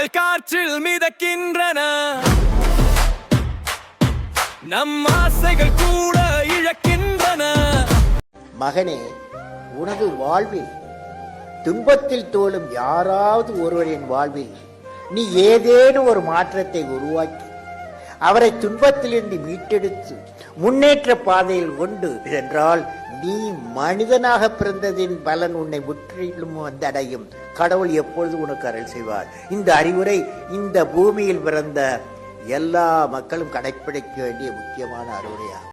ஆசைகள் காற்றில் மிதக்கின்றன, நம் ஆசைகள் கூட இழக்கின்றன. மகனே, உனது வாழ்வில் துன்பத்தில் தோளும் யாராவது ஒருவரின் வாழ்வில் நீ ஏதேனும் ஒரு மாற்றத்தை உருவாக்கி அவரை துன்பத்திலிருந்து மீட்டெடுத்து முன்னேற்ற பாதையில் கொண்டு சென்றால் நீ மனிதனாக பிறந்ததின் பலன் உன்னை முற்றிலும் வந்தடையும். கடவுள் எப்பொழுது உனக்கு அருள் செய்வார். இந்த அறிவுரை இந்த பூமியில் பிறந்த எல்லா மக்களும் கடைப்பிடிக்க வேண்டிய முக்கியமான அறிவுரையாகும்.